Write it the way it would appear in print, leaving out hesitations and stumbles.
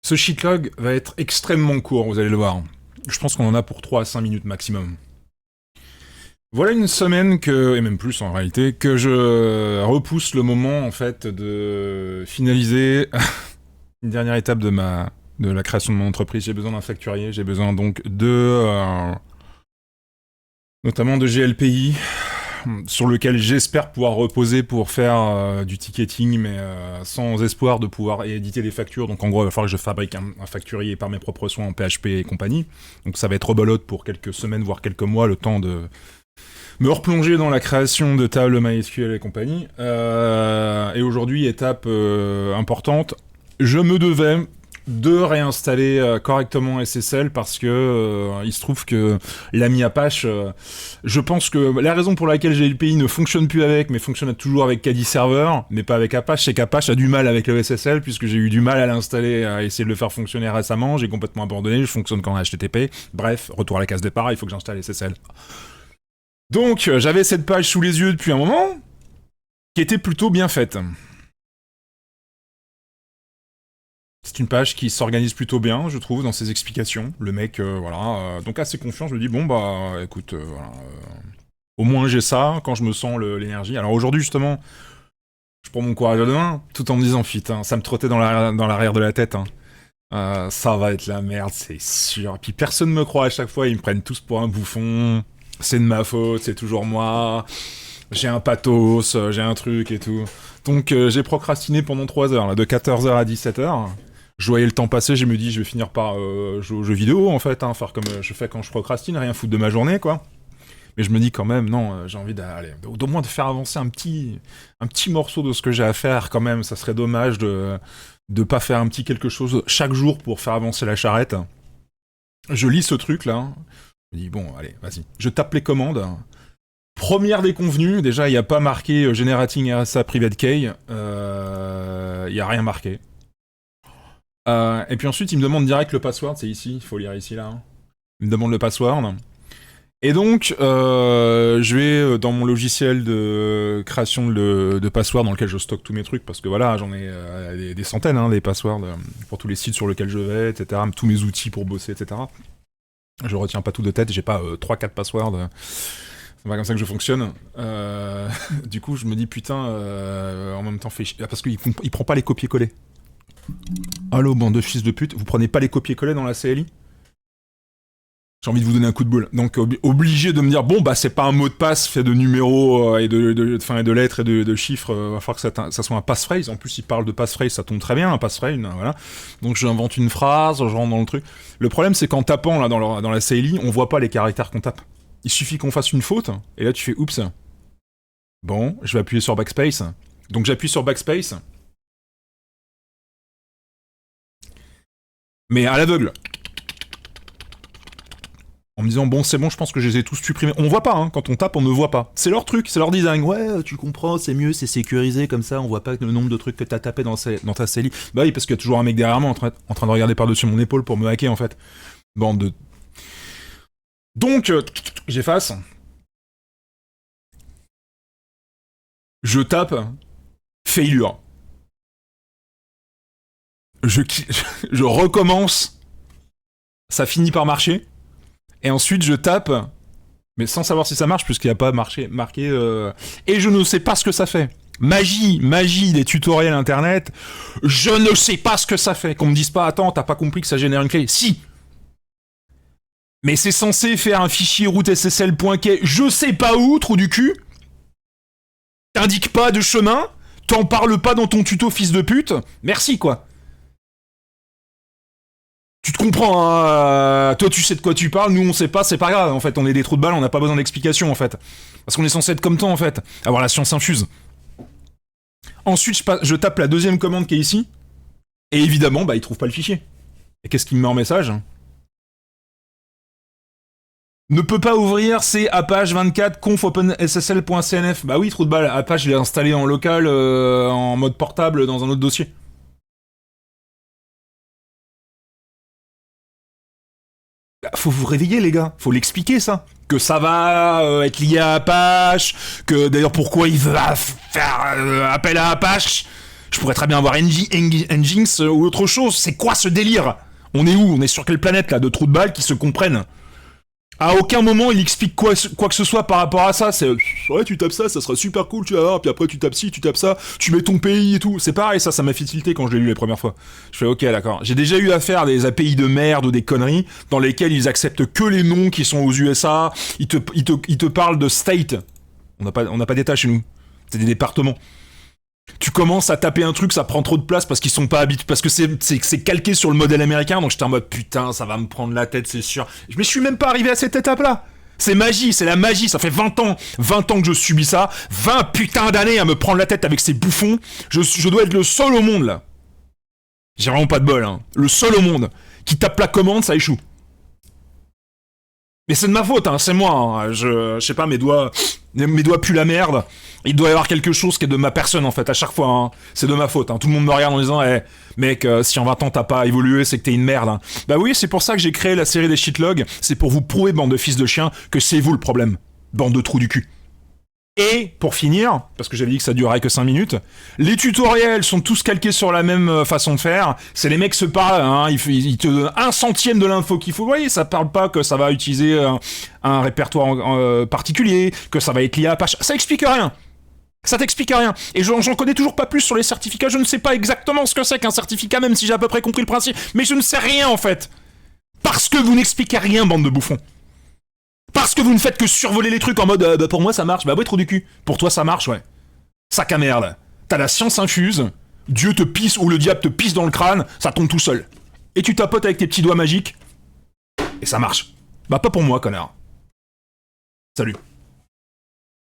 Ce shitlog va être extrêmement court, vous allez le voir. Je pense qu'on en a pour 3 à 5 minutes maximum. Voilà une semaine et même plus en réalité, que je repousse le moment en fait de finaliser une dernière étape de la création de mon entreprise. J'ai besoin d'un facturier, j'ai besoin donc notamment de GLPI, sur lequel j'espère pouvoir reposer pour faire du ticketing, mais sans espoir de pouvoir éditer les factures. Donc en gros, il va falloir que je fabrique un facturier par mes propres soins en PHP et compagnie. Donc ça va être rebolote pour quelques semaines, voire quelques mois, le temps de me replonger dans la création de tables MySQL et compagnie. Et aujourd'hui, étape importante, je me devais de réinstaller correctement SSL parce que il se trouve que l'ami Apache, je pense que la raison pour laquelle GLPI ne fonctionne plus avec, mais fonctionne toujours avec Caddy Server, mais pas avec Apache, c'est qu'Apache a du mal avec le SSL, puisque j'ai eu du mal à l'installer, à essayer de le faire fonctionner récemment, j'ai complètement abandonné, je fonctionne qu'en HTTP, bref, retour à la case départ, il faut que j'installe SSL. Donc, j'avais cette page sous les yeux depuis un moment, qui était plutôt bien faite. C'est une page qui s'organise plutôt bien, je trouve, dans ses explications. Le mec, voilà, donc assez confiant, je me dis, bon, bah, écoute, voilà, au moins j'ai ça, quand je me sens l'énergie. Alors aujourd'hui, justement, je prends mon courage à deux mains, tout en me disant, putain, ça me trottait dans l'arrière de la tête, ça va être la merde, c'est sûr. Puis personne me croit à chaque fois, ils me prennent tous pour un bouffon, c'est de ma faute, c'est toujours moi, j'ai un pathos, j'ai un truc et tout. Donc j'ai procrastiné pendant 3 heures, là, de 14h à 17h. Je voyais le temps passer, je me dis je vais finir par jouer aux jeux vidéo en fait, faire comme je fais quand je procrastine, rien foutre de ma journée quoi. Mais je me dis quand même, non, j'ai envie d'aller, au moins de faire avancer un petit morceau de ce que j'ai à faire quand même, ça serait dommage de pas faire un petit quelque chose chaque jour pour faire avancer la charrette. Je lis ce truc là, je me dis bon allez, vas-y, je tape les commandes. Première déconvenue, déjà il n'y a pas marqué Generating RSA Private Key, il n'y a rien marqué. Et puis ensuite, il me demande direct le password, c'est ici, il faut lire ici là. Il me demande le password. Et donc, je vais dans mon logiciel de création de password dans lequel je stocke tous mes trucs, parce que voilà, j'en ai des centaines, des passwords pour tous les sites sur lesquels je vais, etc. Tous mes outils pour bosser, etc. Je retiens pas tout de tête, j'ai pas 3-4 passwords. C'est pas comme ça que je fonctionne. Du coup, je me dis putain, en même temps, parce qu'il prend pas les copier-coller. Allô, bande de fils de pute, vous prenez pas les copier-coller dans la CLI ? J'ai envie de vous donner un coup de boule. Donc, obligé de me dire, bon, bah, c'est pas un mot de passe fait de numéros et de lettres et de chiffres. Va falloir que ça soit un passphrase. En plus, il parle de passphrase, ça tombe très bien, un passphrase, voilà. Donc, j'invente une phrase, je rentre dans le truc. Le problème, c'est qu'en tapant, là, dans la CLI, on voit pas les caractères qu'on tape. Il suffit qu'on fasse une faute, et là, tu fais, oups. Bon, je vais appuyer sur backspace. Donc, j'appuie sur backspace. Mais à l'aveugle. En me disant, bon, c'est bon, je pense que je les ai tous supprimés. On voit pas, quand on tape, on ne voit pas. C'est leur truc, c'est leur design. Ouais, tu comprends, c'est mieux, c'est sécurisé, comme ça, on voit pas le nombre de trucs que t'as tapé dans ta CLI. Bah oui, parce qu'il y a toujours un mec derrière moi en train de regarder par-dessus mon épaule pour me hacker, en fait. Bande de... Donc, j'efface. Je tape. Failure. Je recommence. Ça finit par marcher. Et ensuite, je tape, mais sans savoir si ça marche, puisqu'il n'y a pas marqué. Et je ne sais pas ce que ça fait. Magie des tutoriels internet. Je ne sais pas ce que ça fait. Qu'on me dise pas, attends, t'as pas compris que ça génère une clé. Si. Mais c'est censé faire un fichier route SSL.key, je sais pas où, trou du cul. T'indiques pas de chemin. T'en parles pas dans ton tuto, fils de pute. Merci, quoi. Tu te comprends, toi tu sais de quoi tu parles, nous on sait pas, c'est pas grave, en fait, on est des trous de balles, on n'a pas besoin d'explications, en fait. Parce qu'on est censé être comme toi, en fait, avoir la science infuse. Ensuite, je tape la deuxième commande qui est ici, et évidemment, bah, il trouve pas le fichier. Et qu'est-ce qu'il me met en message ? Ne peut pas ouvrir, c'est Apache 24 conf openssl.cnf. Bah oui, trou de balle, Apache, je l'ai installé en local, en mode portable, dans un autre dossier. Faut vous réveiller, les gars. Faut l'expliquer, ça. Que ça va être lié à Apache. Que d'ailleurs, pourquoi il va faire appel à Apache. Je pourrais très bien avoir Nginx ou autre chose. C'est quoi ce délire? On est où? On est sur quelle planète, là, de trous de balles qui se comprennent? À aucun moment il explique quoi que ce soit par rapport à ça. C'est ouais, tu tapes ça sera super cool, tu vas voir. Puis après tu tapes ci, tu tapes ça, tu mets ton pays et tout. C'est pareil, ça m'a fait tilter quand je l'ai lu les premières fois. Je fais ok, d'accord. J'ai déjà eu affaire à des API de merde ou des conneries dans lesquelles ils acceptent que les noms qui sont aux USA. Ils te parlent de state. On n'a pas d'État chez nous. C'est des départements. Tu commences à taper un truc, ça prend trop de place parce qu'ils sont pas habitués, parce que c'est calqué sur le modèle américain, donc j'étais en mode putain, ça va me prendre la tête, c'est sûr. Je me suis même pas arrivé à cette étape-là. C'est magie, c'est la magie, ça fait 20 ans que je subis ça, 20 putains d'années à me prendre la tête avec ces bouffons. Je dois être le seul au monde, là. J'ai vraiment pas de bol, hein. Le seul au monde qui tape la commande, ça échoue. Mais c'est de ma faute, hein, c'est moi, hein. Je sais pas, mes doigts puent la merde. Il doit y avoir quelque chose qui est de ma personne, en fait, à chaque fois, hein. C'est de ma faute, hein. Tout le monde me regarde en disant, mec, si en 20 ans t'as pas évolué, c'est que t'es une merde, hein. Bah oui, c'est pour ça que j'ai créé la série des shitlogs, c'est pour vous prouver, bande de fils de chiens, que c'est vous le problème. Bande de trous du cul. Et, pour finir, parce que j'avais dit que ça durerait que 5 minutes, les tutoriels sont tous calqués sur la même façon de faire. C'est les mecs se parlent, hein, ils te donnent 1/100 de l'info qu'il faut. Vous voyez, ça parle pas que ça va utiliser un répertoire particulier, que ça va être lié à Apache. Ça explique rien. Ça t'explique rien. Et j'en connais toujours pas plus sur les certificats. Je ne sais pas exactement ce que c'est qu'un certificat, même si j'ai à peu près compris le principe. Mais je ne sais rien, en fait. Parce que vous n'expliquez rien, bande de bouffons. Parce que vous ne faites que survoler les trucs en mode bah pour moi ça marche, bah ouais, trop du cul. Pour toi ça marche, ouais. Sac à merde. T'as la science infuse, Dieu te pisse ou le diable te pisse dans le crâne, ça tombe tout seul. Et tu tapotes avec tes petits doigts magiques, et ça marche. Bah pas pour moi, connard. Salut.